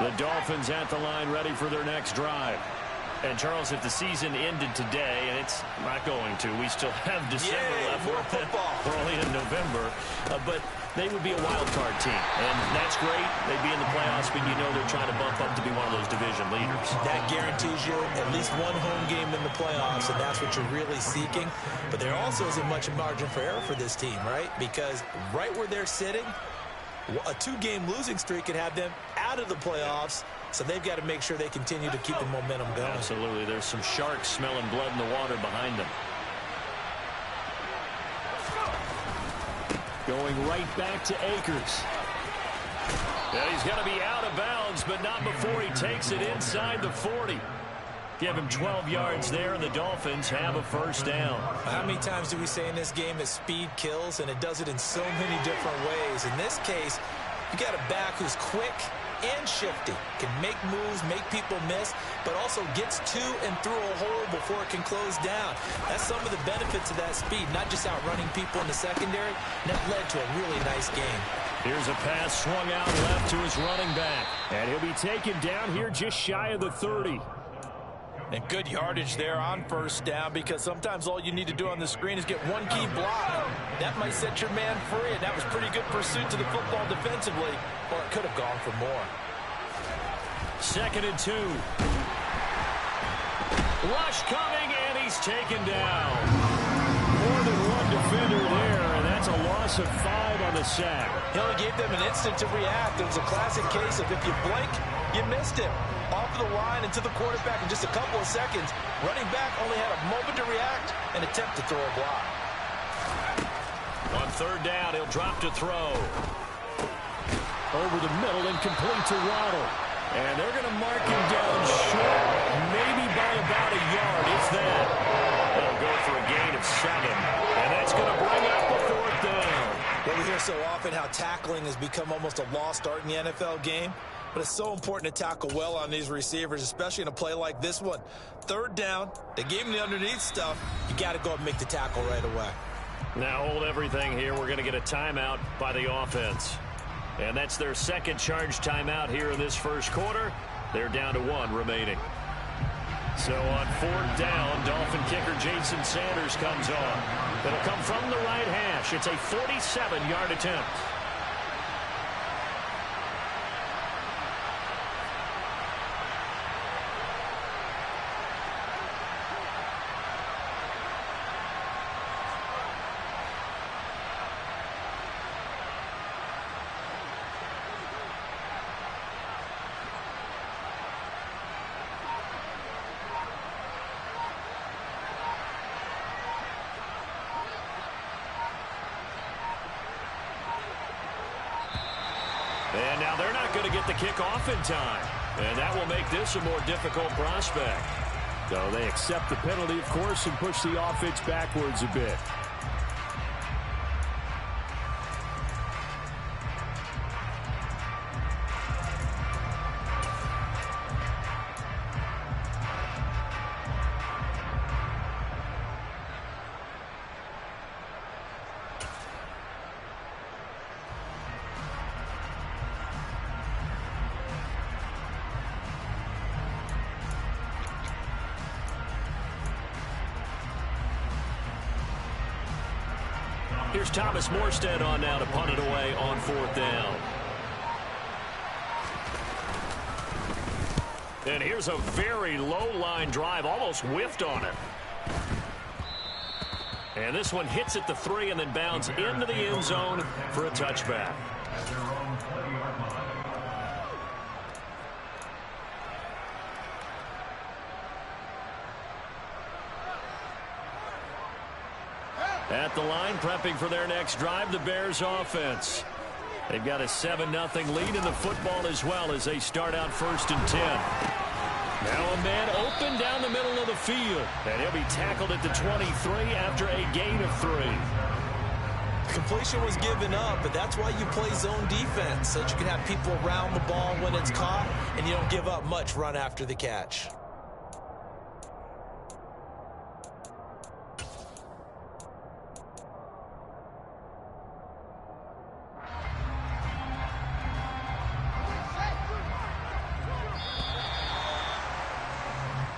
The Dolphins at the line, ready for their next drive. And, Charles, if the season ended today, and it's not going to, we still have December left. More football. We're only in November. But they would be a wild card team. And that's great. They'd be in the playoffs, but you know they're trying to bump up to be one of those division leaders. That guarantees you at least one home game in the playoffs, and that's what you're really seeking. But there also isn't much margin for error for this team, right? Because right where they're sitting, a two-game losing streak could have them out of the playoffs. So they've got to make sure they continue to keep the momentum going. Absolutely. There's some sharks smelling blood in the water behind them. Going right back to Akers. And he's going to be out of bounds, but not before he takes it inside the 40. Give him 12 yards there, and the Dolphins have a first down. How many times do we say in this game that speed kills, and it does it in so many different ways? In this case, you got a back who's quick and shifty, can make moves, make people miss, but also gets to and through a hole before it can close down. That's some of the benefits of that speed, not just outrunning people in the secondary. And that led to a really nice game. Here's a pass swung out left to his running back. And he'll be taken down here just shy of the 30. And good yardage there on first down, because sometimes all you need to do on the screen is get one key block. That might set your man free, and that was pretty good pursuit to the football defensively, or it could have gone for more. 2nd and 2. Rush coming, and he's taken down. More than one defender there, and that's a loss of 5 on the sack. He only gave them an instant to react. It was a classic case of if you blink, you missed him. Off of the line and to the quarterback in just a couple of seconds. Running back only had a moment to react and attempt to throw a block. On 3rd down, he'll drop to throw. Over the middle and complete to Waddle. And they're going to mark him down short, maybe by about a yard, if that. They'll go for a gain of 7. And that's going to bring up the 4th down. Well, we hear so often how tackling has become almost a lost art in the NFL game. But it's so important to tackle well on these receivers, especially in a play like this one. 3rd down, they gave him the underneath stuff. You got to go and make the tackle right away. Now hold everything here. We're going to get a timeout by the offense. And that's their second charge timeout here in this first quarter. They're down to 1 remaining. So on 4th down, Dolphin kicker Jason Sanders comes on. It'll come from the right hash. It's a 47-yard attempt. And now they're not going to get the kickoff in time. And that will make this a more difficult prospect. So they accept the penalty, of course, and push the offense backwards a bit. Here's Thomas Morstead on now to punt it away on 4th down. And here's a very low line drive, almost whiffed on it. And this one hits at the 3 and then bounds into the end zone for a touchback. At the line, prepping for their next drive, the Bears offense. They've got a 7-0 lead in the football as well as they start out 1st and 10. Now a man open down the middle of the field. And he'll be tackled at the 23 after a gain of 3. Completion was given up, but that's why you play zone defense, so that you can have people around the ball when it's caught, and you don't give up much run after the catch.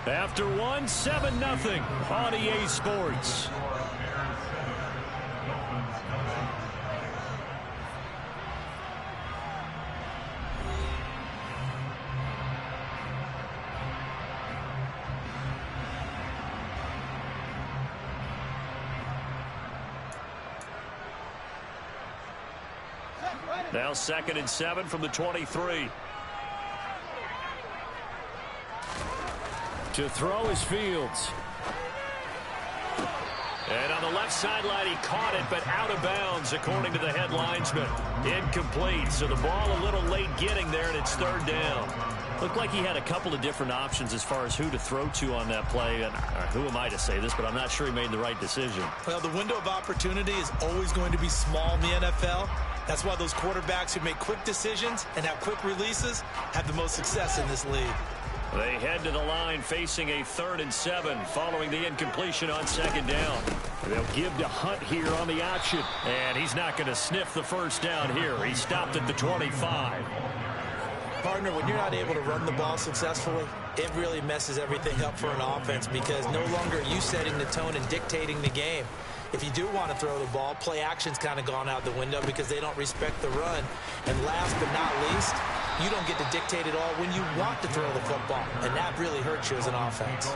After one, 7-0 on EA Sports. Now 2nd and 7 from the 23. To throw is Fields. And on the left sideline, he caught it, but out of bounds, according to the head linesman. Incomplete, so the ball a little late getting there, and it's 3rd down. Looked like he had a couple of different options as far as who to throw to on that play. And who am I to say this, but I'm not sure he made the right decision. Well, the window of opportunity is always going to be small in the NFL. That's why those quarterbacks who make quick decisions and have quick releases have the most success in this league. They head to the line facing a 3rd and 7 following the incompletion on 2nd down. They'll give to Hunt here on the option. And he's not going to sniff the 1st down here. He stopped at the 25. Partner, when you're not able to run the ball successfully, it really messes everything up for an offense because no longer are you setting the tone and dictating the game. If you do want to throw the ball, play action's kind of gone out the window because they don't respect the run. And last but not least, you don't get to dictate it all when you want to throw the football. And that really hurts you as an offense.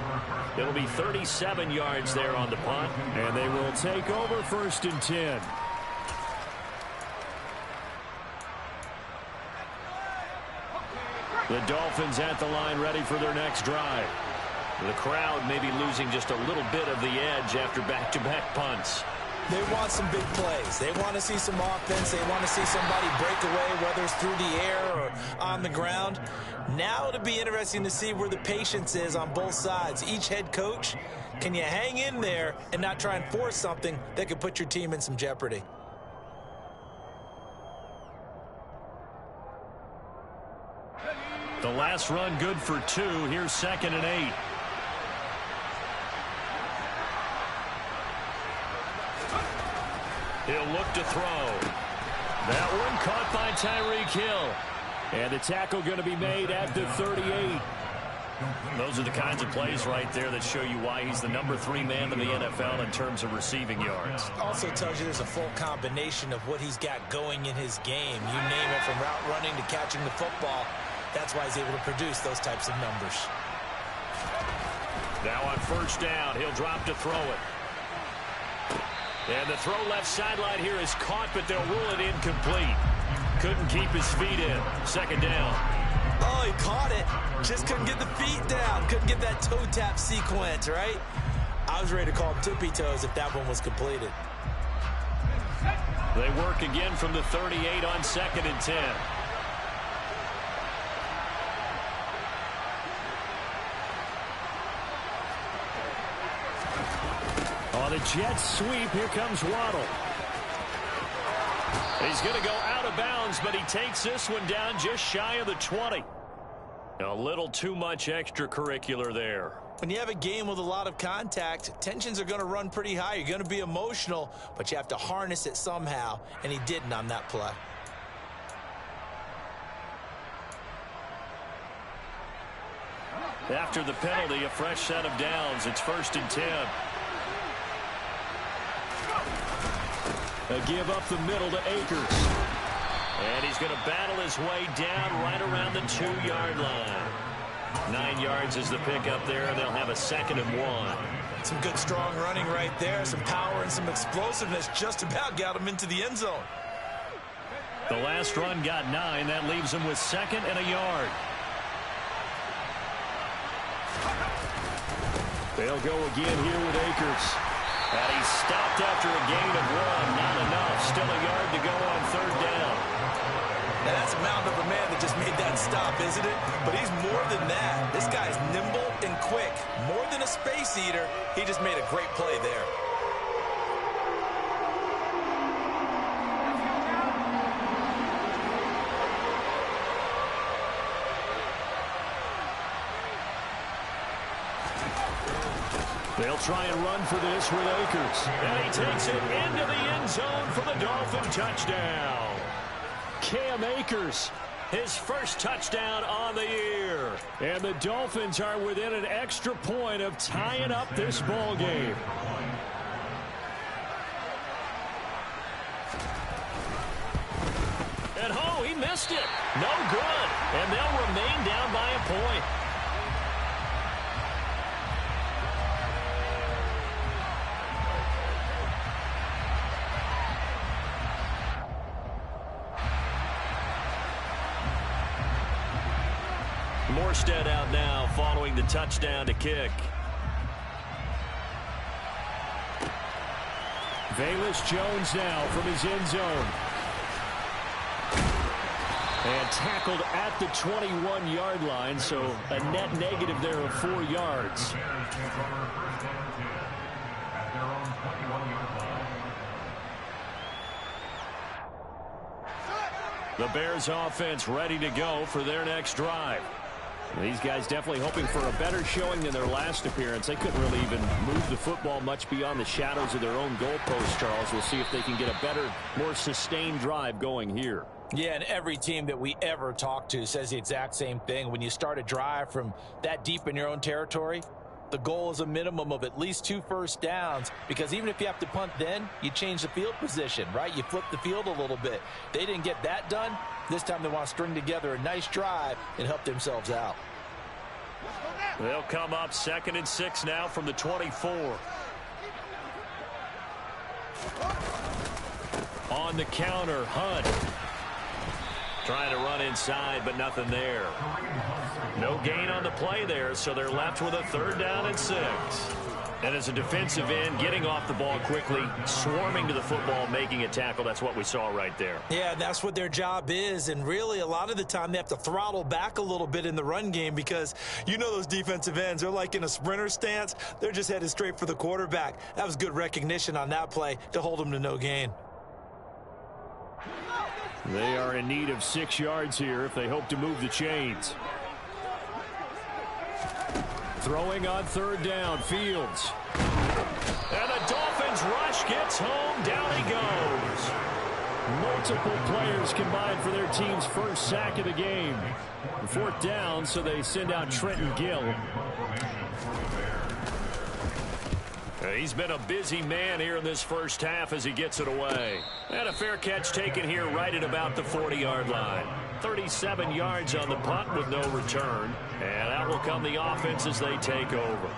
It'll be 37 yards there on the punt. And they will take over 1st and 10. The Dolphins at the line ready for their next drive. The crowd may be losing just a little bit of the edge after back-to-back punts. They want some big plays. They want to see some offense. They want to see somebody break away, whether it's through the air or on the ground. Now it'll be interesting to see where the patience is on both sides. Each head coach, can you hang in there and not try and force something that could put your team in some jeopardy? The last run good for 2. Here's 2nd and 8. He'll look to throw. That one caught by Tyreek Hill. And the tackle going to be made at the 38. Those are the kinds of plays right there that show you why he's the number 3 man in the NFL in terms of receiving yards. Also tells you there's a full combination of what he's got going in his game. You name it, from route running to catching the football. That's why he's able to produce those types of numbers. Now on 1st down, he'll drop to throw it. And the throw left sideline here is caught, but they'll rule it incomplete. Couldn't keep his feet in. 2nd down. Oh, he caught it. Just couldn't get the feet down. Couldn't get that toe tap sequence, right? I was ready to call him tippy toes if that one was completed. They work again from the 38 on 2nd and 10. On a jet sweep, here comes Waddle. He's going to go out of bounds, but he takes this one down just shy of the 20. A little too much extracurricular there. When you have a game with a lot of contact, tensions are going to run pretty high. You're going to be emotional, but you have to harness it somehow, and he didn't on that play. After the penalty, a fresh set of downs. It's 1st and 10. A give up the middle to Akers. And he's going to battle his way down right around the 2-yard line. 9 yards is the pickup there, and they'll have a 2nd and 1. Some good strong running right there. Some power and some explosiveness just about got him into the end zone. The last run got 9. That leaves him with 2nd and a yard. They'll go again here with Akers. And he's stopped after a gain of 1. Not enough. Still a yard to go on 3rd down. Now that's a mountain of a man that just made that stop, isn't it? But he's more than that. This guy's nimble and quick. More than a space eater, he just made a great play there. They'll try and run for this with Akers. And he takes it into the end zone for the Dolphin touchdown. Cam Akers his first touchdown on the year. And the Dolphins are within an extra point of tying up this ball game. And oh, he missed it. No good. And they'll remain down by a point. Morstead out now following the touchdown to kick. Velus Jones now from his end zone. And tackled at the 21-yard line, so a net negative there of 4 yards. The Bears offense ready to go for their next drive. These guys definitely hoping for a better showing than their last appearance. They couldn't really even move the football much beyond the shadows of their own goalpost, Charles. We'll see if they can get a better, more sustained drive going here. Yeah, and every team that we ever talk to says the exact same thing. When you start a drive from that deep in your own territory, the goal is a minimum of at least 2 first downs, because even if you have to punt then, you change the field position, right? You flip the field a little bit. They didn't get that done. This time they want to string together a nice drive and help themselves out. They'll come up 2nd and 6 now from the 24. On the counter, Hunt. Trying to run inside, but nothing there. No gain on the play there, so they're left with a 3rd down and 6. And as a defensive end, getting off the ball quickly, swarming to the football, making a tackle, that's what we saw right there. Yeah, that's what their job is, and really a lot of the time they have to throttle back a little bit in the run game, because you know those defensive ends, they're like in a sprinter stance. They're just headed straight for the quarterback. That was good recognition on that play to hold them to no gain. They are in need of 6 yards here if they hope to move the chains. Throwing on 3rd down, Fields. And the Dolphins rush gets home. Down he goes. Multiple players combined for their team's first sack of the game. 4th down, so they send out Trenton Gill. He's been a busy man here in this first half as he gets it away. And a fair catch taken here right at about the 40-yard line. 37 yards on the punt with no return. And out will come the offense as they take over.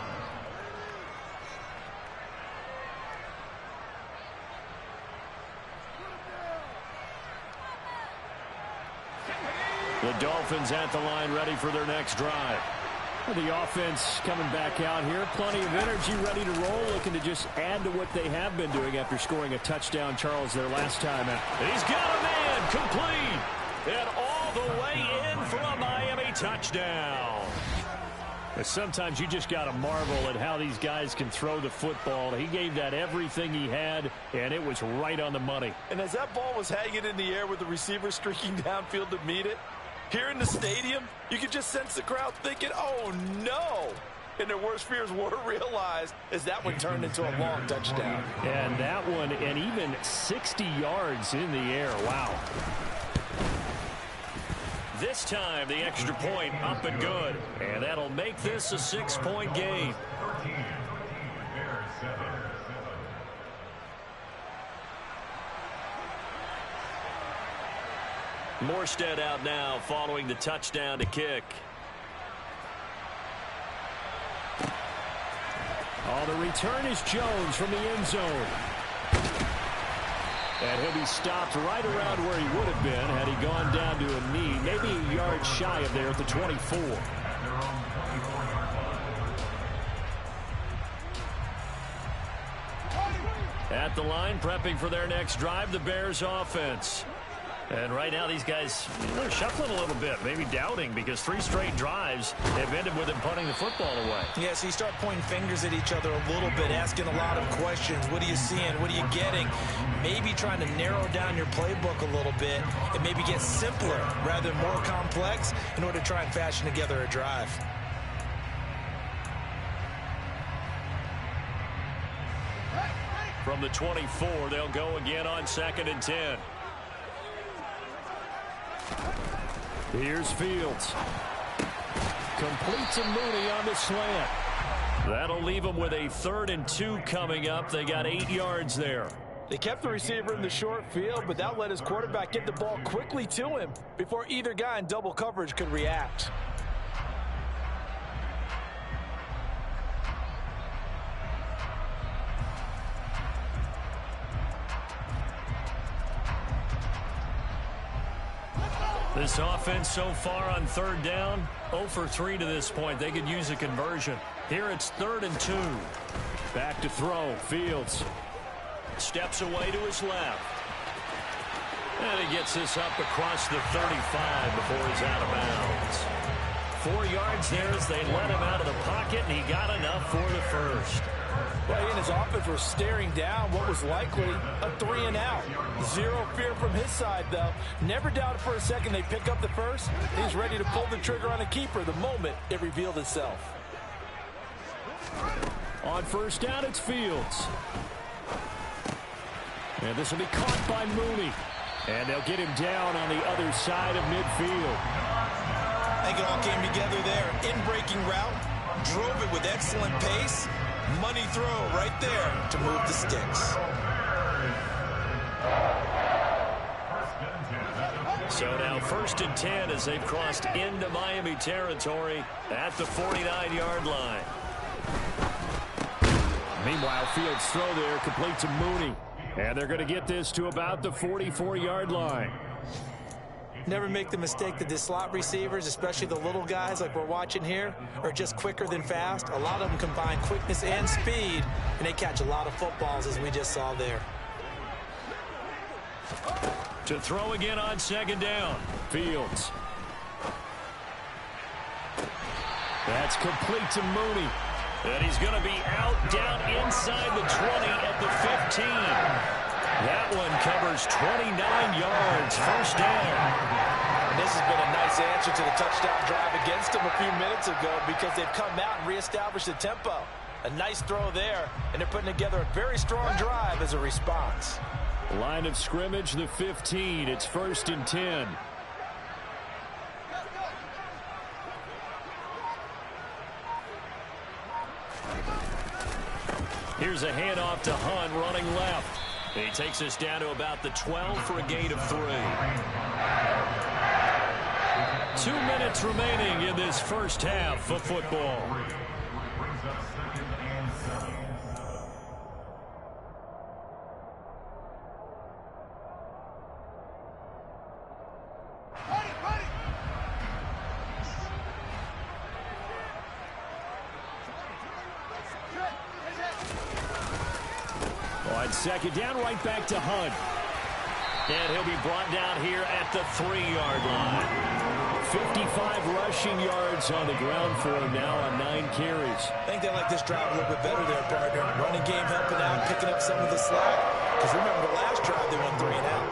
The Dolphins at the line ready for their next drive. The offense coming back out here. Plenty of energy, ready to roll, looking to just add to what they have been doing after scoring a touchdown, Charles, their last time out. He's got a man complete. And all the way in for a Miami touchdown. Sometimes you just got to marvel at how these guys can throw the football. He gave that everything he had, and it was right on the money. And as that ball was hanging in the air with the receiver streaking downfield to meet it, here in the stadium, you could just sense the crowd thinking, oh, no. And their worst fears were realized as that one turned into a long touchdown. And that one, and even 60 yards in the air. Wow. This time, the extra point up and good. And that'll make this a 6-point game. Morstead out now following the touchdown to kick. Oh, the return is Jones from the end zone. And he'll be stopped right around where he would have been had he gone down to a knee, maybe a yard shy of there at the 24. At the line, prepping for their next drive, the Bears offense. And right now, these guys, they're shuffling a little bit, maybe doubting, because 3 straight drives have ended with them punting the football away. Yeah, so you start pointing fingers at each other a little bit, asking a lot of questions. What are you seeing? What are you getting? Maybe trying to narrow down your playbook a little bit and maybe get simpler rather than more complex in order to try and fashion together a drive. From the 24, they'll go again on 2nd and 10. Here's Fields. Complete to Mooney on the slant. That'll leave them with a 3rd and 2 coming up. They got 8 yards there. They kept the receiver in the short field, but that let his quarterback get the ball quickly to him before either guy in double coverage could react. This offense so far on 3rd down, 0 for 3 to this point. They could use a conversion. Here it's 3rd and 2. Back to throw. Fields. Steps away to his left. And he gets this up across the 35 before he's out of bounds. 4 yards there as they let him out of the pocket, and he got enough for the first. Well, he and his offense were staring down what was likely a 3 and out. Zero fear from his side, though. Never doubted for a second they pick up the first. He's ready to pull the trigger on a keeper the moment it revealed itself. On 1st down, it's Fields. And this will be caught by Mooney. And they'll get him down on the other side of midfield. I think it all came together there. In-breaking route, drove it with excellent pace. Money throw right there to move the sticks. So now 1st and 10 as they've crossed into Miami territory at the 49-yard line. Meanwhile, Fields' throw there complete to Mooney. And they're going to get this to about the 44-yard line. Never make the mistake that the slot receivers, especially the little guys like we're watching here, are just quicker than fast. A lot of them combine quickness and speed, and they catch a lot of footballs, as we just saw there. To throw again on 2nd down. Fields. That's complete to Mooney. And he's going to be out down inside the 20 at the 15. That one covers 29 yards. 1st down. And this has been a nice answer to the touchdown drive against them a few minutes ago because they've come out and reestablished the tempo. A nice throw there, and they're putting together a very strong drive as a response. Line of scrimmage, the 15. It's 1st and 10. Here's a handoff to Hunt running left. He takes us down to about the 12 for a gain of 3. 2 minutes remaining in this first half of football. On 2nd down, right back to Hunt. And he'll be brought down here at the 3-yard line. 55 rushing yards on the ground for him now on 9 carries. I think they like this drive a little bit better there, partner. Running game helping out, picking up some of the slack. Because remember, the last drive they went 3 and out.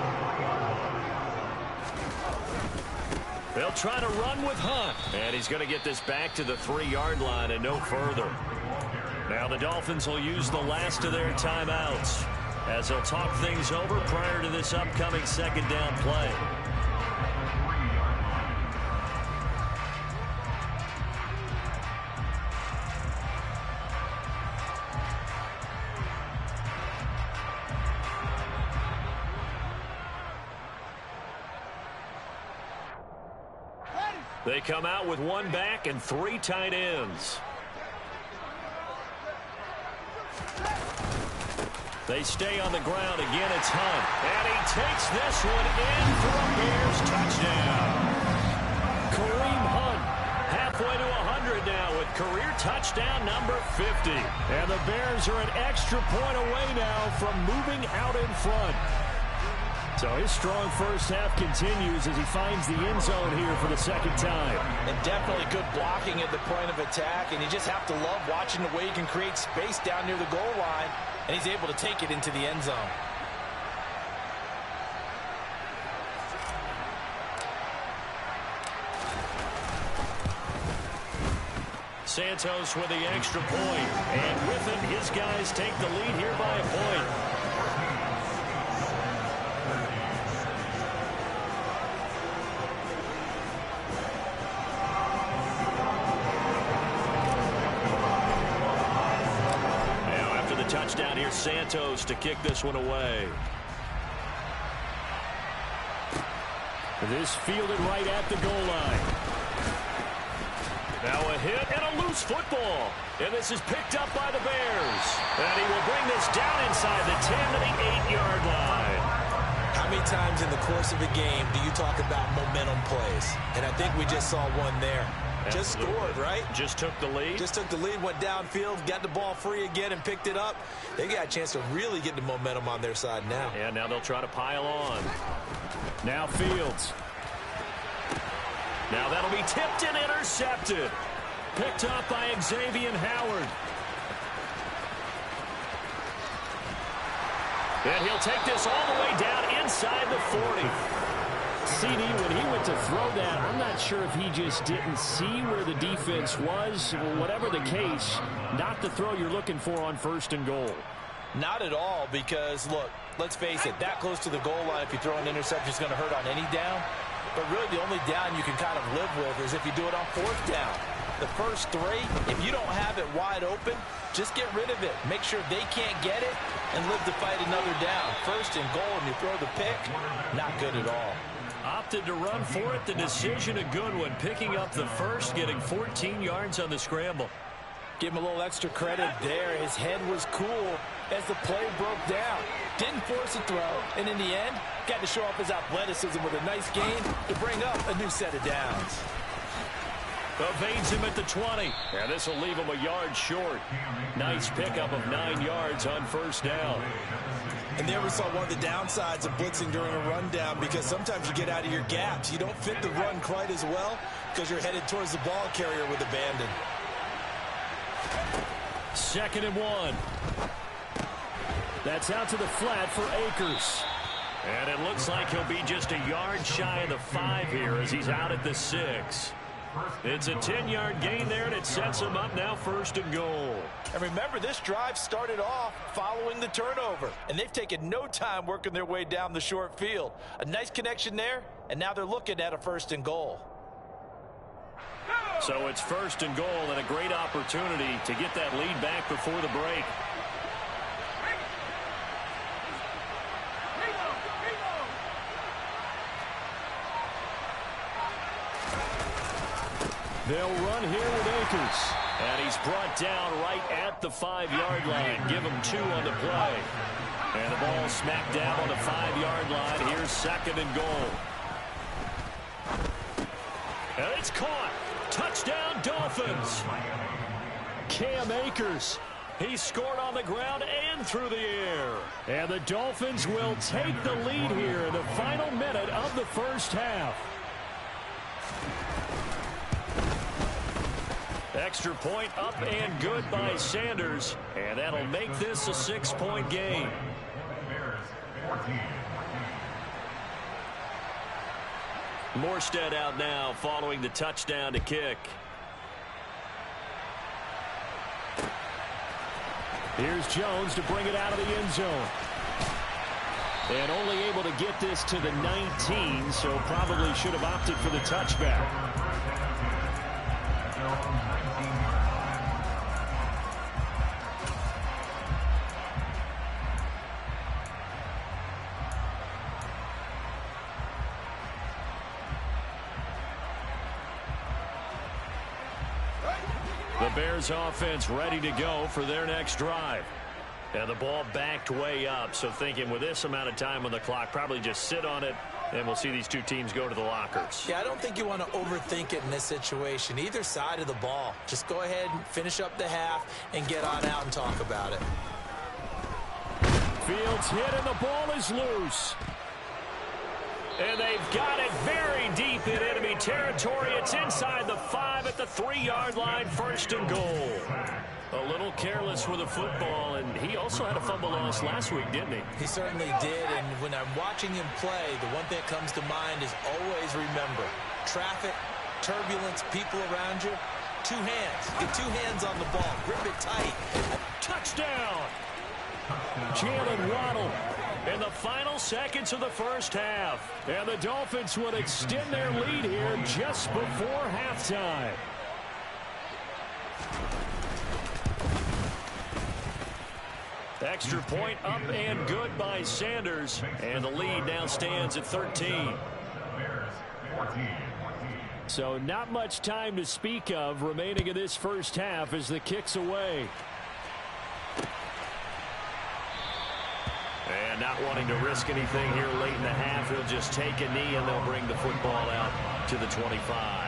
They'll try to run with Hunt. And he's going to get this back to the 3-yard line and no further. Now the Dolphins will use the last of their timeouts as they'll talk things over prior to this upcoming 2nd down play. They come out with 1 back and 3 tight ends. They stay on the ground. Again, it's Hunt. And he takes this one in for a Bears touchdown. Kareem Hunt halfway to 100 now with career touchdown number 50. And the Bears are an extra point away now from moving out in front. So his strong first half continues as he finds the end zone here for the 2nd time. And definitely good blocking at the point of attack. And you just have to love watching the way he can create space down near the goal line. And he's able to take it into the end zone. Santos with the extra point. And with it, his guys take the lead here by a point. touchdown. Here's Santos to kick this one away. This fielded right at the goal line. Now a hit and a loose football. And this is picked up by the Bears. And he will bring this down inside the 10 to the 8-yard line. How many times in the course of a game do you talk about momentum plays? And I think we just saw one there. Just scored, right? Just took the lead. Just took the lead, went downfield, got the ball free again, and picked it up. They got a chance to really get the momentum on their side now. And now they'll try to pile on. Now Fields. Now that'll be tipped and intercepted. Picked up by Xavier Howard. And he'll take this all the way down inside the 40. CD, when he went to throw that, I'm not sure if he just didn't see where the defense was. Whatever the case, not the throw you're looking for on 1st and goal. Not at all, because, look, let's face it, that close to the goal line, if you throw an interception, is going to hurt on any down. But really, the only down you can kind of live with is if you do it on 4th down. The first 3, if you don't have it wide open, just get rid of it. Make sure they can't get it and live to fight another down. 1st and goal, and you throw the pick, not good at all. Opted to run for it. The decision a good one. Picking up the first, getting 14 yards on the scramble. Give him a little extra credit there. His head was cool as the play broke down. Didn't force a throw, and in the end, got to show off his athleticism with a nice gain to bring up a new set of downs. Evades him at the 20. And this will leave him a yard short. Nice pickup of 9 yards on 1st down. And there we saw one of the downsides of blitzing during a rundown, because sometimes you get out of your gaps. You don't fit the run quite as well because you're headed towards the ball carrier with abandon. 2nd and 1. That's out to the flat for Akers. And it looks like he'll be just a yard shy of the 5 here as he's out at the 6. It's a 10-yard gain there, and it sets him up now 1st and goal. And remember, this drive started off following the turnover, and they've taken no time working their way down the short field. A nice connection there, and now they're looking at a 1st and goal. So it's 1st and goal, and a great opportunity to get that lead back before the break. They'll run here with Akers. And he's brought down right at the 5-yard line. Give him 2 on the play. And the ball smacked down on the 5-yard line. Here's 2nd and goal. And it's caught. Touchdown, Dolphins. Cam Akers. He scored on the ground and through the air. And the Dolphins will take the lead here in the final minute of the 1st half. Extra point up and good by Sanders. And that'll make this a 6-point game. Morstead out now following the touchdown to kick. Here's Jones to bring it out of the end zone. And only able to get this to the 19, so probably should have opted for the touchback. The Bears offense ready to go for their next drive. And the ball backed way up, so thinking with this amount of time on the clock, probably just sit on it, and we'll see these two teams go to the lockers. Yeah, I don't think you want to overthink it in this situation. Either side of the ball. Just go ahead and finish up the half and get on out and talk about it. Fields hit, and the ball is loose. And they've got it very deep in enemy territory. It's inside the 5 at the 3-yard line, 1st and goal. A little careless with the football, and he also had a fumble loss last week, didn't he? He certainly did, and when I'm watching him play, the one thing that comes to mind is always remember, traffic, turbulence, people around you, 2 hands. Get 2 hands on the ball. Grip it tight. Touchdown! Jalen Waddle in the final seconds of the 1st half. And the Dolphins will extend their lead here just before halftime. extra point up and good by Sanders. And the lead now stands at 13. So not much time to speak of remaining in this first half as the kick's away. And not wanting to risk anything here late in the half, he'll just take a knee and they'll bring the football out to the 25.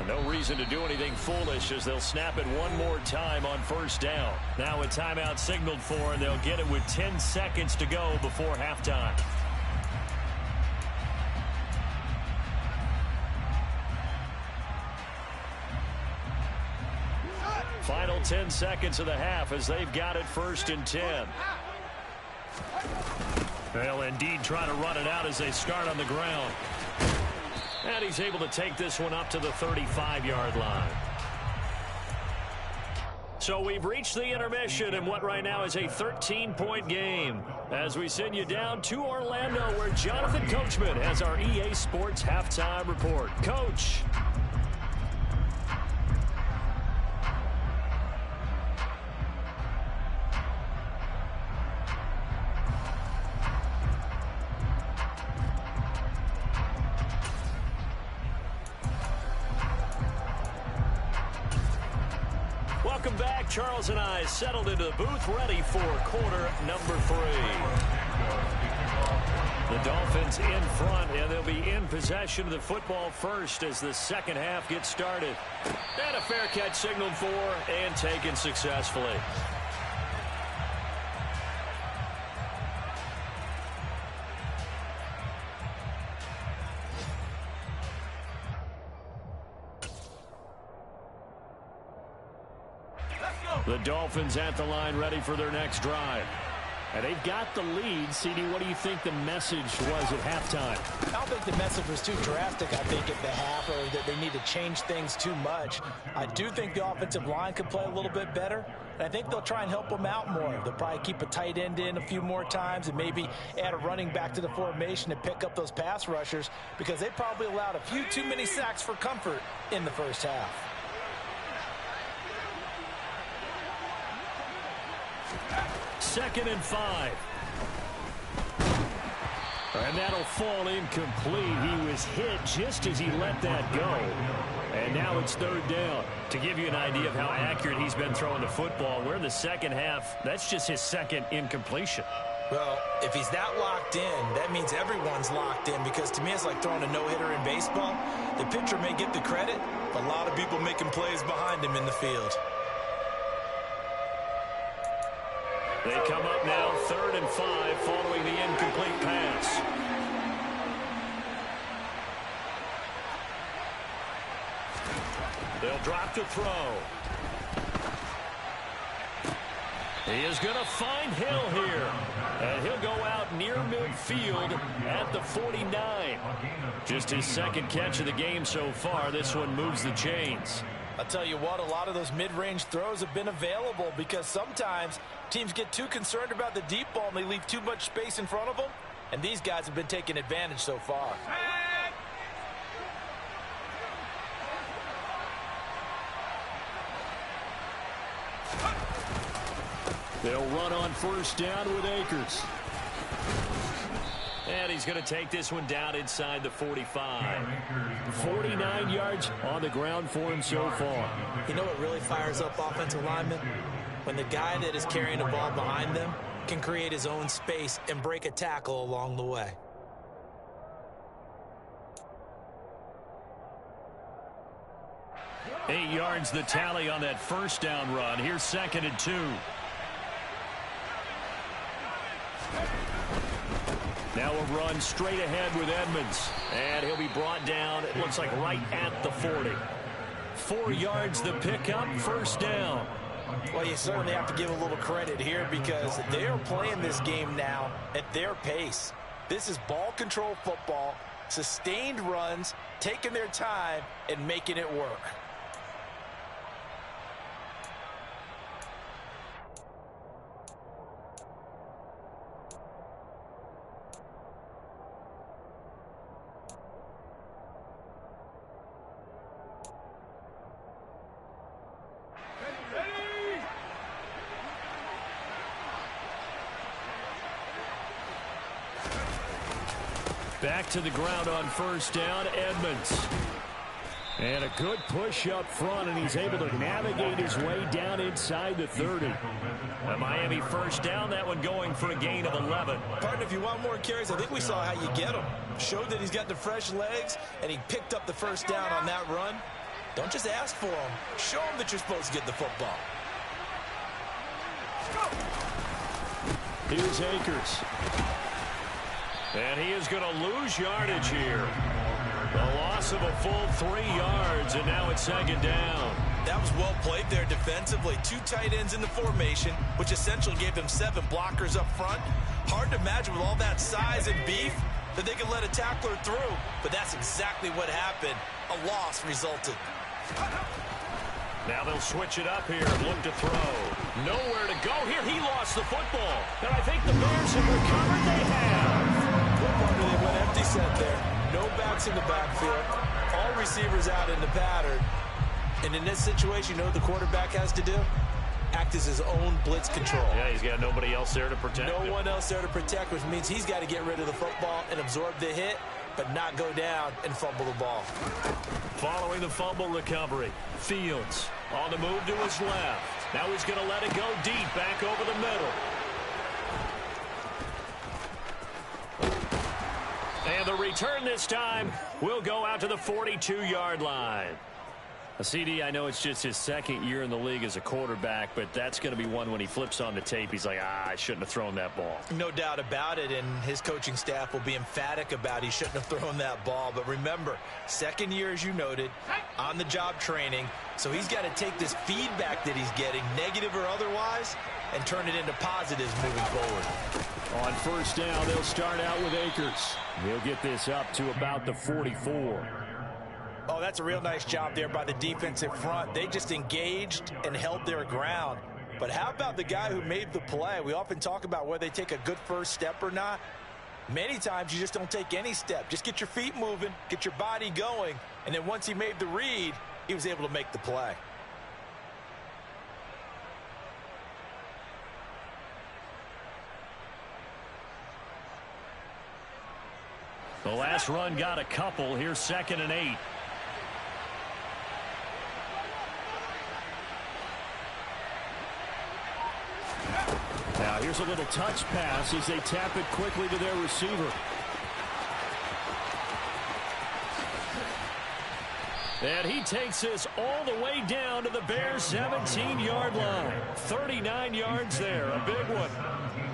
No reason to do anything foolish as they'll snap it one more time on first down. Now a timeout signaled for, and they'll get it with 10 seconds to go before halftime. Final 10 seconds of the half as they've got it 1st and 10. They'll indeed try to run it out as they start on the ground. And he's able to take this one up to the 35-yard line. So we've reached the intermission in what right now is a 13-point game. As we send you down to Orlando, where Jonathan Coachman has our EA Sports halftime report. Coach. Welcome back. Charles and I settled into the booth, ready for quarter number 3. The Dolphins in front, and they'll be in possession of the football first as the second half gets started. And a fair catch signaled for and taken successfully. The Dolphins at the line ready for their next drive. And they've got the lead. CD, what do you think the message was at halftime? I don't think the message was too drastic, I think, at the half, or that they need to change things too much. I do think the offensive line could play a little bit better, and I think they'll try and help them out more. They'll probably keep a tight end in a few more times and maybe add a running back to the formation and pick up those pass rushers, because they probably allowed a few too many sacks for comfort in the first half. Second and 5. And that'll fall incomplete. He was hit just as he let that go. And now it's 3rd down. To give you an idea of how accurate he's been throwing the football, we're in the second half. That's just his second incompletion. Well, if he's that locked in, that means everyone's locked in, because to me it's like throwing a no-hitter in baseball. The pitcher may get the credit, but a lot of people making plays behind him in the field. They come up now 3rd and 5 following the incomplete pass. They'll drop to throw. He is going to find Hill here. And he'll go out near midfield at the 49. Just his second catch of the game so far. This one moves the chains. I'll tell you what, a lot of those mid-range throws have been available, because sometimes teams get too concerned about the deep ball and they leave too much space in front of them, and these guys have been taking advantage so far. They'll run on first down with Akers. And he's going to take this one down inside the 45. 49 yards on the ground for him so far. You know what really fires up offensive linemen? When the guy that is carrying the ball behind them can create his own space and break a tackle along the way. Eight yards the tally on that first down run. Here's 2nd and 2. Now a run straight ahead with Edmonds. And he'll be brought down, it looks like right at the 40. 4 yards the pickup, first down. Well, you certainly have to give a little credit here, because they are playing this game now at their pace. This is ball control football, sustained runs, taking their time and making it work. Back to the ground on first down, Edmonds. And a good push up front, and he's able to navigate his way down inside the 30. A Miami first down, that one going for a gain of 11. Partner, if you want more carries, I think we saw how you get him. Showed that he's got the fresh legs, and he picked up the first down on that run. Don't just ask for him. Show him that you're supposed to get the football. Here's Akers. And he is going to lose yardage here. A loss of a full 3 yards, and now it's second down. That was well played there defensively. 2 tight ends in the formation, which essentially gave them 7 blockers up front. Hard to imagine with all that size and beef that they could let a tackler through, but that's exactly what happened. A loss resulted. Now they'll switch it up here and look to throw. Nowhere to go here. He lost the football. And I think the Bears have recovered. They have. They went empty set there. No backs in the backfield. All receivers out in the pattern. And in this situation, you know what the quarterback has to do? Act as his own blitz control. Yeah, he's got nobody else there to protect him. No one else there to protect, which means he's got to get rid of the football and absorb the hit, but not go down and fumble the ball. Following the fumble recovery, Fields on the move to his left. Now he's going to let it go deep, back over the middle. And the return this time will go out to the 42-yard line. CD, I know it's just his second year in the league as a quarterback, but that's going to be one when he flips on the tape. He's like, I shouldn't have thrown that ball. No doubt about it, and his coaching staff will be emphatic about he shouldn't have thrown that ball. But remember, second year, as you noted, on-the-job training, so he's got to take this feedback that he's getting, negative or otherwise, and turn it into positives moving forward. On first down, they'll start out with Akers. He'll get this up to about the 44. Oh, that's a real nice job there by the defensive front. They just engaged and held their ground. But how about the guy who made the play? We often talk about whether they take a good first step or not. Many times you just don't take any step. Just get your feet moving, get your body going, and then once he made the read, he was able to make the play. The last run got a couple. Here's 2nd and 8. Now here's a little touch pass as they tap it quickly to their receiver. And he takes this all the way down to the Bears' 17-yard line. 39 yards there, a big one.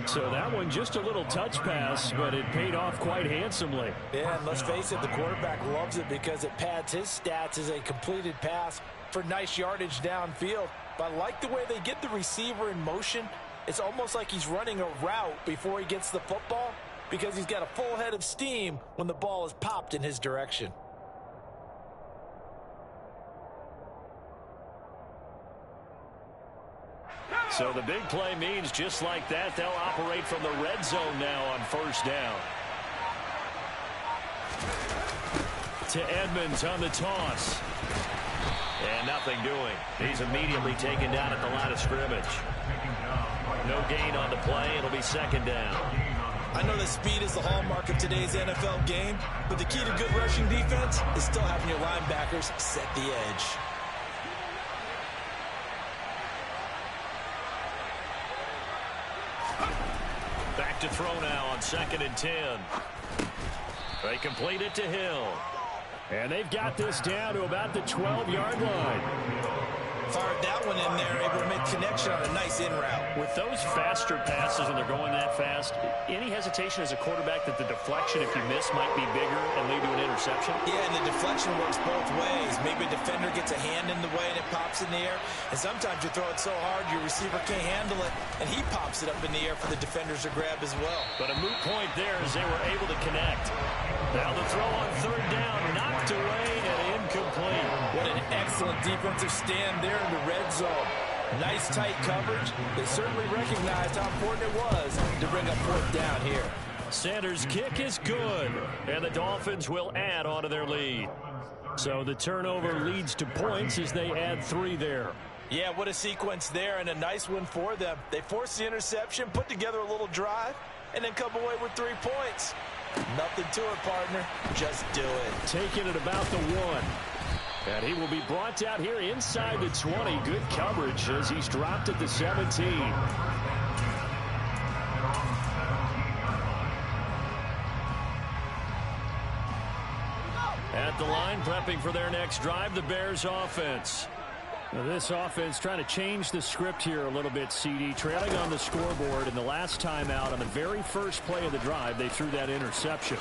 So that one just a little touch pass, but it paid off quite handsomely. Yeah, and let's face it, the quarterback loves it because it pads his stats as a completed pass for nice yardage downfield. But I like the way they get the receiver in motion. It's almost like he's running a route before he gets the football because he's got a full head of steam when the ball is popped in his direction. So the big play means just like that, they'll operate from the red zone now on first down. To Edmonds on the toss. And nothing doing. He's immediately taken down at the line of scrimmage. No gain on the play. It'll be 2nd down. I know that speed is the hallmark of today's NFL game, but the key to good rushing defense is still having your linebackers set the edge. Back to throw now on 2nd and 10. They complete it to Hill. And they've got this down to about the 12-yard line. Fired that one in there, able to make connection on a nice in route. With those faster passes and they're going that fast, any hesitation as a quarterback that the deflection, if you miss, might be bigger and lead to an interception? Yeah, and the deflection works both ways. Maybe a defender gets a hand in the way and it pops in the air. And sometimes you throw it so hard your receiver can't handle it, and he pops it up in the air for the defenders to grab as well. But a moot point there as they were able to connect. Now the throw on 3rd down, knocked away and incomplete. What an excellent defensive stand there in the red zone. Nice tight coverage. They certainly recognized how important it was to bring up 4th down here. Sanders' kick is good, and the Dolphins will add on to their lead. So the turnover leads to points as they add 3 there. Yeah, what a sequence there, and a nice one for them. They forced the interception, put together a little drive, and then come away with 3 points. Nothing to it, partner. Just do it. Taking it about the 1. And he will be brought down here inside the 20. Good coverage as he's dropped at the 17. At the line, prepping for their next drive, the Bears offense. Now this offense trying to change the script here a little bit, CD. Trailing on the scoreboard, in the last timeout on the very first play of the drive, they threw that interception.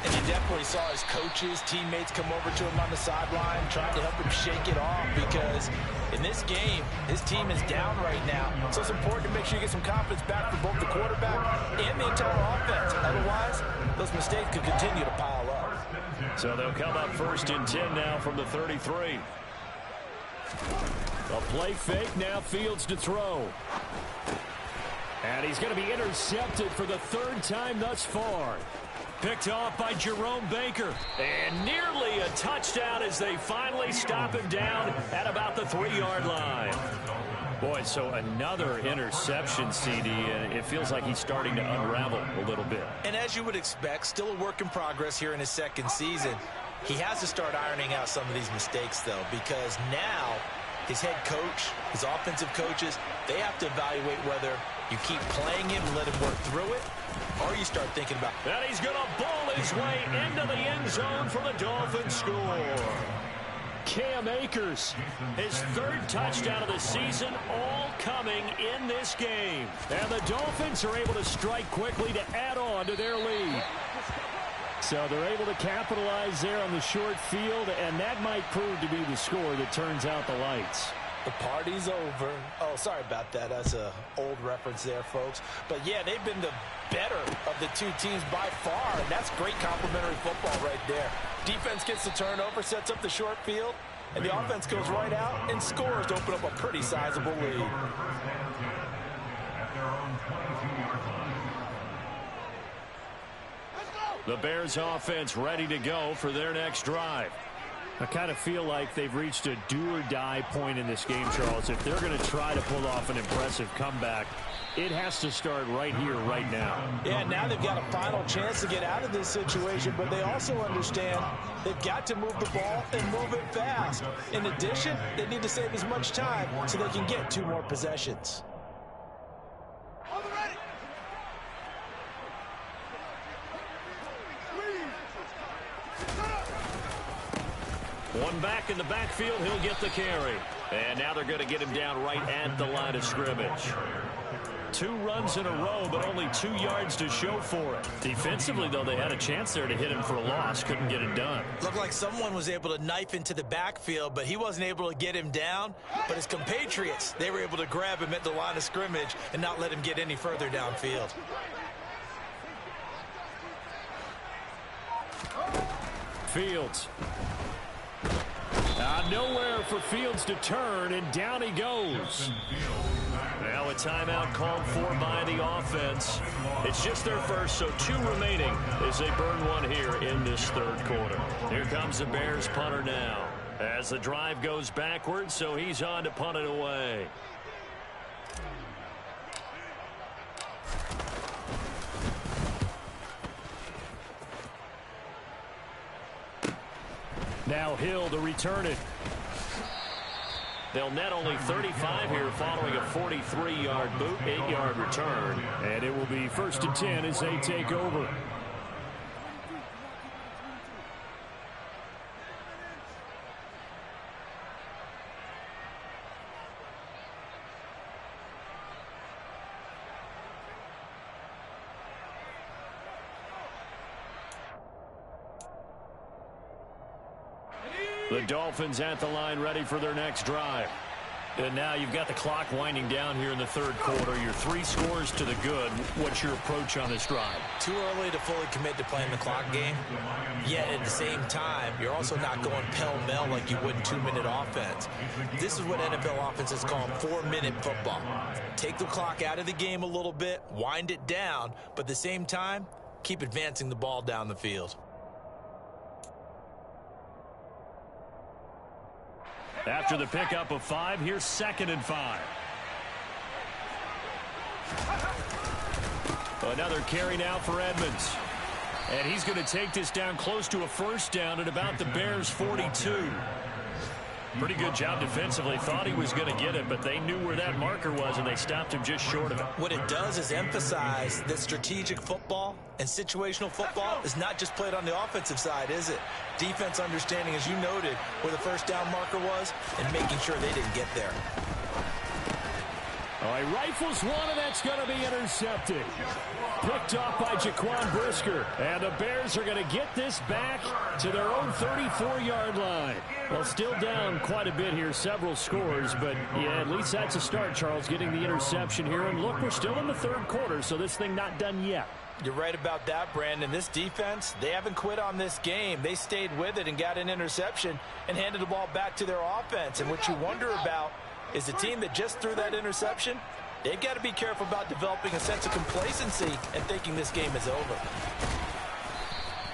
And you definitely saw his coaches, teammates come over to him on the sideline, trying to help him shake it off, because in this game, his team is down right now. So it's important to make sure you get some confidence back for both the quarterback and the entire offense. Otherwise, those mistakes could continue to pile up. So they'll come up 1st and 10 now from the 33. A play fake, now Fields to throw. And he's going to be intercepted for the 3rd time thus far. Picked off by Jerome Baker. And nearly a touchdown as they finally stop him down at about the 3-yard line. Boy, so another interception, CD, and it feels like he's starting to unravel a little bit. And as you would expect, still a work in progress here in his 2nd season. He has to start ironing out some of these mistakes, though, because now his head coach, his offensive coaches, they have to evaluate whether you keep playing him and let him work through it, or you start thinking about... And he's going to ball his way into the end zone for the Dolphins score. Cam Akers, his 3rd touchdown of the season, all coming in this game. And the Dolphins are able to strike quickly to add on to their lead. So they're able to capitalize there on the short field, and that might prove to be the score that turns out the lights. The party's over. Oh, sorry about that. That's an old reference there, folks. But, yeah, they've been the better of the two teams by far, and that's great complementary football right there. Defense gets the turnover, sets up the short field, and the offense goes right out and scores to open up a pretty sizable lead. The Bears offense ready to go for their next drive. I kind of feel like they've reached a do-or-die point in this game, Charles. If they're going to try to pull off an impressive comeback, it has to start right here, right now. Yeah, now they've got a final chance to get out of this situation, but they also understand they've got to move the ball and move it fast. In addition, they need to save as much time so they can get 2 more possessions. One back in the backfield, he'll get the carry. And now they're going to get him down right at the line of scrimmage. 2 runs in a row, but only 2 yards to show for it. Defensively, though, they had a chance there to hit him for a loss. Couldn't get it done. Looked like someone was able to knife into the backfield, but he wasn't able to get him down. But his compatriots, they were able to grab him at the line of scrimmage and not let him get any further downfield. Fields. Nowhere for Fields to turn, and down he goes. Now a timeout called for by the offense. It's just their first, so 2 remaining as they burn one here in this 3rd quarter. Here comes the Bears punter now as the drive goes backwards, so he's on to punt it away. Now Hill to return it. They'll net only 35 here following a 43-yard boot, 8-yard return. And it will be 1st and 10 as they take over. The Dolphins at the line ready for their next drive. And now you've got the clock winding down here in the 3rd quarter. Your 3 scores to the good. What's your approach on this drive? Too early to fully commit to playing the clock game. Yet at the same time, you're also not going pell-mell like you would in 2-minute offense. This is what NFL offenses call 4-minute football. Take the clock out of the game a little bit, wind it down, but at the same time, keep advancing the ball down the field. After the pickup of 5, here's 2nd and 5. Another carry now for Edmonds. And he's going to take this down close to a first down at about the Bears' 42. Pretty good job defensively. Thought he was going to get it, but they knew where that marker was, and they stopped him just short of it. What it does is emphasize that strategic football and situational football is not just played on the offensive side, is it? Defense understanding, as you noted, where the first down marker was and making sure they didn't get there. Oh, he rifles one, and that's going to be intercepted. Picked off by Jaquan Brisker. And the Bears are going to get this back to their own 34-yard line. Well, still down quite a bit here, several scores, but yeah, at least that's a start, Charles, getting the interception here. And look, we're still in the third quarter, so this thing not done yet. You're right about that, Brandon. This defense, they haven't quit on this game. They stayed with it and got an interception and handed the ball back to their offense. And what you wonder about is the team that just threw that interception, they've got to be careful about developing a sense of complacency and thinking this game is over.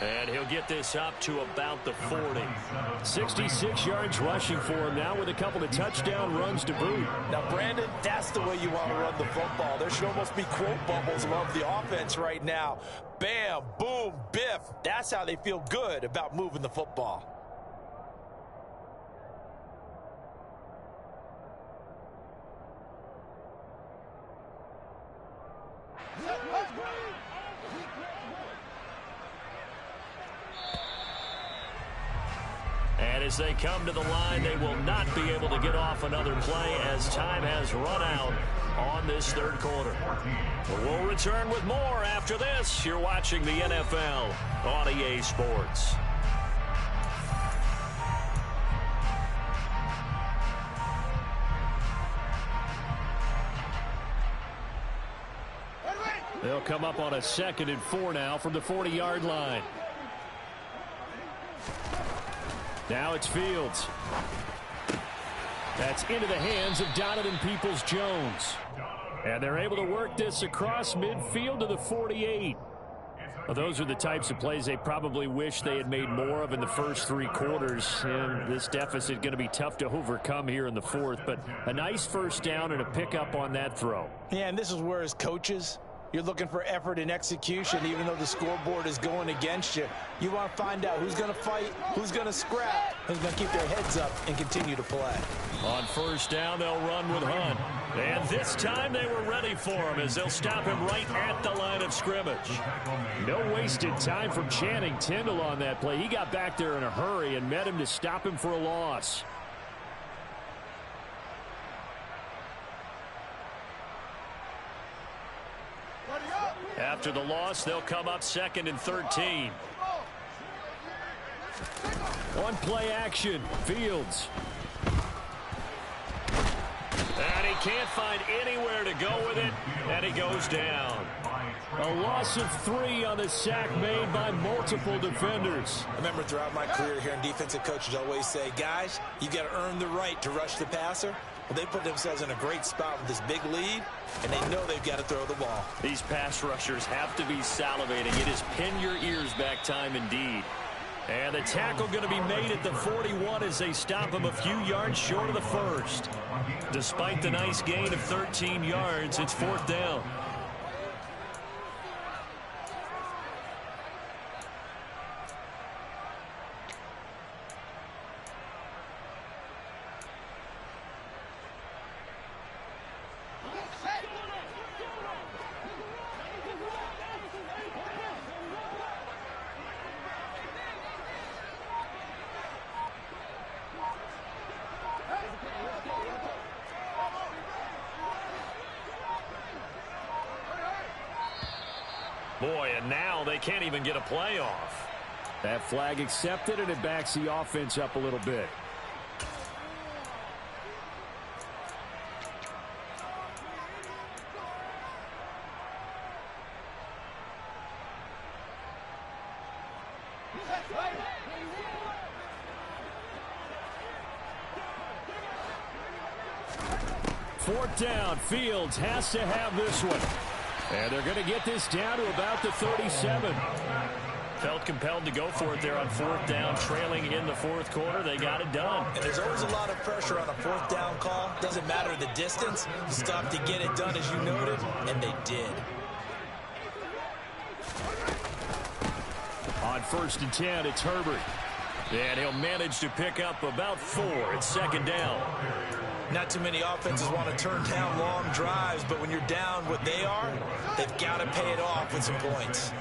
And he'll get this up to about the 40. 66 yards rushing for him now with a couple of touchdown runs to boot. Now, Brandon, that's the way you want to run the football. There should almost be quote bubbles above the offense right now. Bam, boom, biff. That's how they feel good about moving the football. And as they come to the line, they will not be able to get off another play as time has run out on this third quarter. We'll return with more after this. You're watching the NFL on EA Sports. They'll come up on a 2nd and 4 now from the 40-yard line. Now it's Fields. That's into the hands of Donovan Peoples-Jones. And they're able to work this across midfield to the 48. Well, those are the types of plays they probably wish they had made more of in the first 3 quarters. And this deficit is going to be tough to overcome here in the 4th. But a nice first down and a pickup on that throw. Yeah, and this is where as coaches, you're looking for effort and execution, even though the scoreboard is going against you. You want to find out who's going to fight, who's going to scrap, who's going to keep their heads up and continue to play. On first down, they'll run with Hunt. And this time they were ready for him as they'll stop him right at the line of scrimmage. No wasted time from Channing Tindall on that play. He got back there in a hurry and met him to stop him for a loss. After the loss, they'll come up 2nd and 13. On play action, Fields. And he can't find anywhere to go with it, and he goes down. A loss of 3 on the sack made by multiple defenders. I remember throughout my career here in defensive coaches always say, guys, you got to earn the right to rush the passer. Well, they put themselves in a great spot with this big lead, and they know they've got to throw the ball. These pass rushers have to be salivating. It is pin your ears back time indeed. And the tackle going to be made at the 41 as they stop him a few yards short of the first. Despite the nice gain of 13 yards, it's 4th down. Boy, and now they can't even get a play off. That flag accepted, and it backs the offense up a little bit. Fourth down, Fields has to have this one. And they're going to get this down to about the 37. Felt compelled to go for it there on 4th down, trailing in the 4th quarter. They got it done. And there's always a lot of pressure on a 4th down call. Doesn't matter the distance. You stop to get it done, as you noted, and they did. On 1st and 10, it's Herbert. And he'll manage to pick up about 4. It's 2nd down. Not too many offenses want to turn down long drives, but when you're down what they are, they've got to pay it off with some points.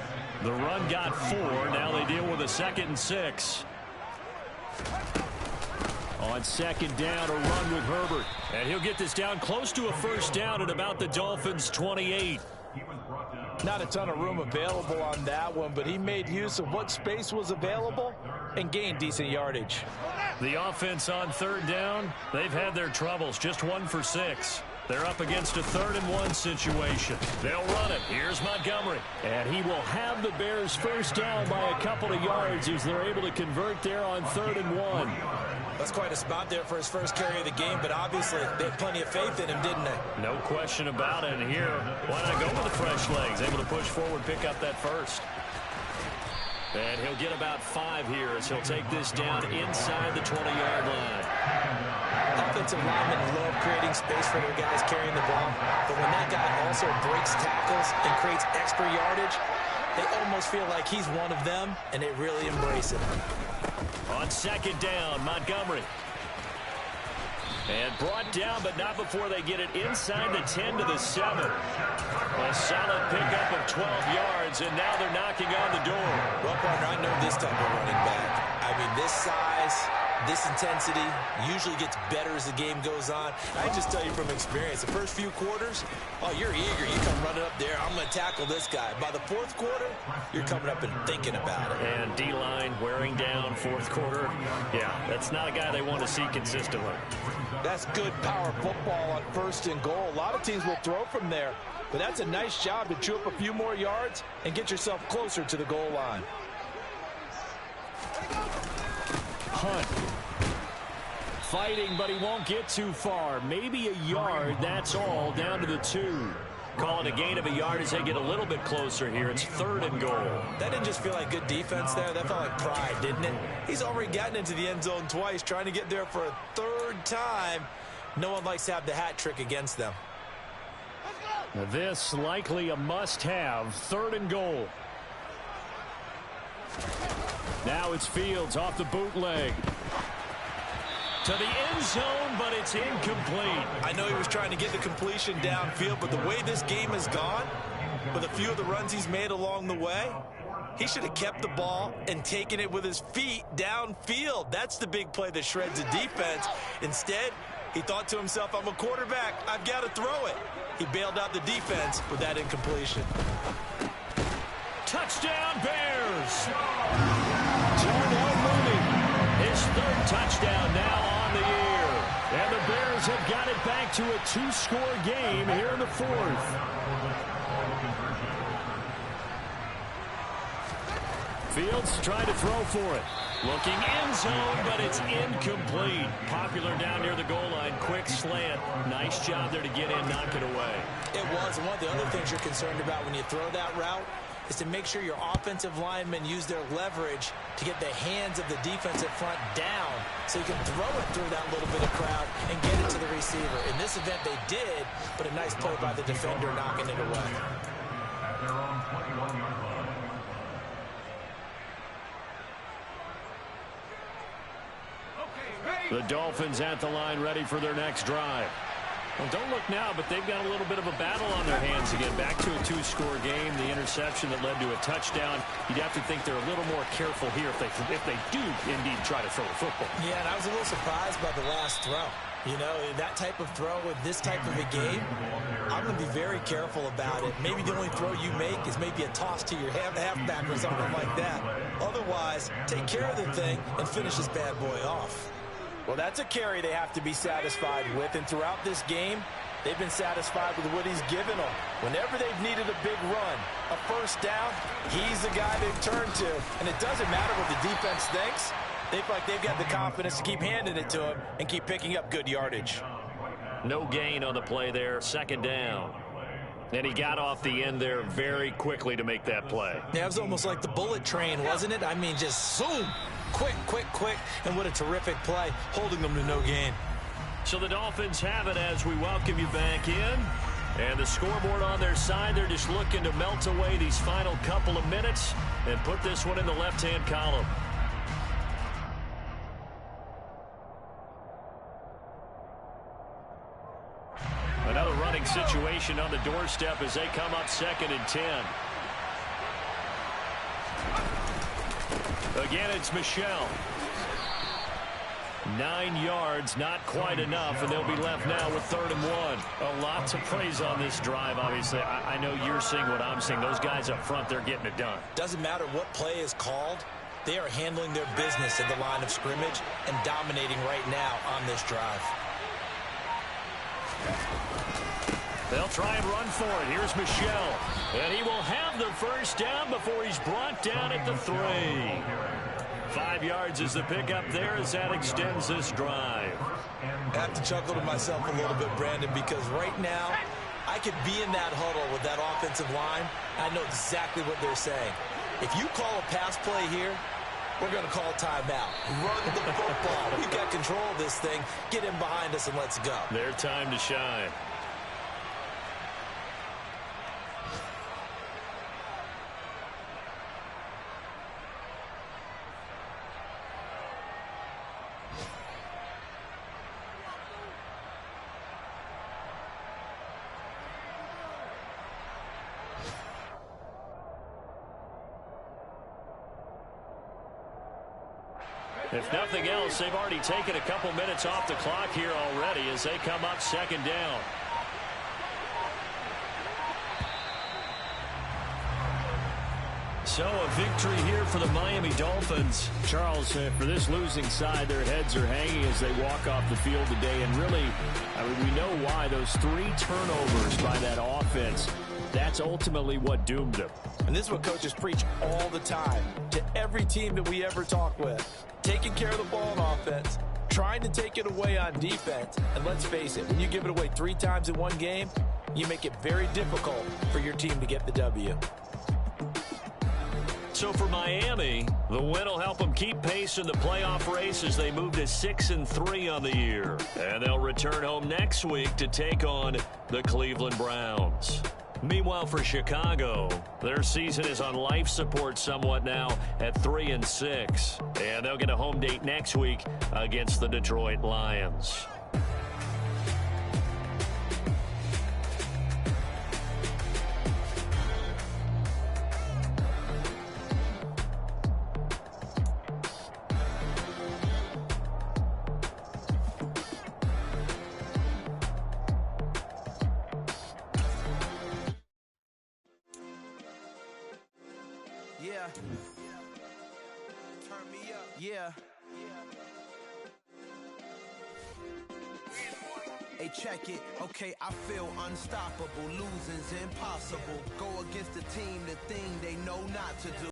The run got 4. Now they deal with a 2nd and 6. On 2nd down, a run with Herbert. And he'll get this down close to a 1st down at about the Dolphins' 28. Not a ton of room available on that one, but he made use of what space was available and gained decent yardage. The offense on 3rd down, they've had their troubles. Just 1 for 6. They're up against a 3rd and 1 situation. They'll run it. Here's Montgomery. And he will have the Bears 1st down by a couple of yards as they're able to convert there on 3rd and 1. That's quite a spot there for his first carry of the game, but obviously they had plenty of faith in him, didn't they? No question about it. And here, why not go with the fresh legs? Able to push forward, pick up that 1st. And he'll get about 5 here as he'll take this down inside the 20-yard line. Offensive linemen love creating space for their guys carrying the ball, but when that guy also breaks tackles and creates extra yardage, they almost feel like he's one of them, and they really embrace it. On 2nd down, Montgomery. And brought down, but not before they get it inside the 10 to the 7. A solid pickup of 12 yards, and now they're knocking on the door. Well, partner, I know this type of running back. I mean, this size, this intensity usually gets better as the game goes on. I just tell you from experience, the first few quarters, oh, you're eager. You come running up there, I'm going to tackle this guy. By the 4th quarter, you're coming up and thinking about it. And D-line wearing down 4th quarter. Yeah, that's not a guy they want to see consistently. That's good power football on 1st and goal. A lot of teams will throw from there, but that's a nice job to chew up a few more yards and get yourself closer to the goal line. Hunt. Fighting, but he won't get too far. Maybe a yard, that's all, down to the 2. Call it a gain of a yard as they get a little bit closer here. It's 3rd and goal. That didn't just feel like good defense there. That felt like pride, didn't it? He's already gotten into the end zone twice, trying to get there for a 3rd time. No one likes to have the hat trick against them. This likely a must-have. 3rd and goal. Now it's Fields off the bootleg. To the end zone, but it's incomplete. I know he was trying to get the completion downfield, but the way this game has gone, with a few of the runs he's made along the way, he should have kept the ball and taken it with his feet downfield. That's the big play that shreds a defense. Instead, he thought to himself, I'm a quarterback. I've got to throw it. He bailed out the defense with that incompletion. Touchdown, Bears! Darnell Mooney. His 3rd touchdown now on the year. And the Bears have got it back to a 2-score game here in the 4th. Fields trying to throw for it. Looking end zone, but it's incomplete. Popular down near the goal line. Quick slant. Nice job there to get in, knock it away. It was. And one of the other things you're concerned about when you throw that route is to make sure your offensive linemen use their leverage to get the hands of the defensive front down so you can throw it through that little bit of crowd and get it to the receiver. In this event, they did, but a nice play by the defender knocking it away. The Dolphins at the line ready for their next drive. Well, don't look now, but they've got a little bit of a battle on their hands again. Back to a 2-score game. The interception that led to a touchdown. You'd have to think they're a little more careful here if they do indeed try to throw the football. Yeah, and I was a little surprised by the last throw. You know, that type of throw with this type of a game, I'm going to be very careful about it. Maybe the only throw you make is maybe a toss to your halfback or something like that. Otherwise, take care of the thing and finish this bad boy off. Well, that's a carry they have to be satisfied with, and throughout this game, they've been satisfied with what he's given them. Whenever they've needed a big run, a 1st down, he's the guy they've turned to. And it doesn't matter what the defense thinks. They feel like they've got the confidence to keep handing it to him and keep picking up good yardage. No gain on the play there, 2nd down. And he got off the end there very quickly to make that play. Yeah, it was almost like the bullet train, wasn't it? I mean, just zoom. Quick, quick, quick. And what a terrific play, holding them to no gain. So the Dolphins have it as we welcome you back in. And the scoreboard on their side, they're just looking to melt away these final couple of minutes and put this one in the left-hand column. Another running situation on the doorstep as they come up 2nd and 10. Again, it's Michel. 9 yards, not quite enough, and they'll be left now with 3rd and 1. A lot to praise on this drive, obviously. I know you're seeing what I'm seeing. Those guys up front, they're getting it done. Doesn't matter what play is called. They are handling their business at the line of scrimmage and dominating right now on this drive. They'll try and run for it. Here's Michel. And he will have the first down before he's brought down at the 3. 5 yards is the pickup there as that extends this drive. I have to chuckle to myself a little bit, Brandon, because right now I could be in that huddle with that offensive line. I know exactly what they're saying. If you call a pass play here, we're going to call timeout. Run the football. We've got control of this thing. Get in behind us and let's go. Their time to shine. If nothing else, they've already taken a couple minutes off the clock here already as they come up 2nd down. So a victory here for the Miami Dolphins. Charles, for this losing side, their heads are hanging as they walk off the field today. And really, I mean, we know why. Those 3 turnovers by that offense, that's ultimately what doomed them. And this is what coaches preach all the time to every team that we ever talk with. Taking care of the ball on offense, trying to take it away on defense. And let's face it, when you give it away 3 times in one game, you make it very difficult for your team to get the W. So for Miami, the win will help them keep pace in the playoff race as they move to 6-3 on the year. And they'll return home next week to take on the Cleveland Browns. Meanwhile, for Chicago, their season is on life support somewhat now at 3-6. And they'll get a home date next week against the Detroit Lions. Yeah. Turn me up. Yeah. Hey, check it. Okay, I feel unstoppable. Losing's impossible. Go against the team, the thing they know not to do.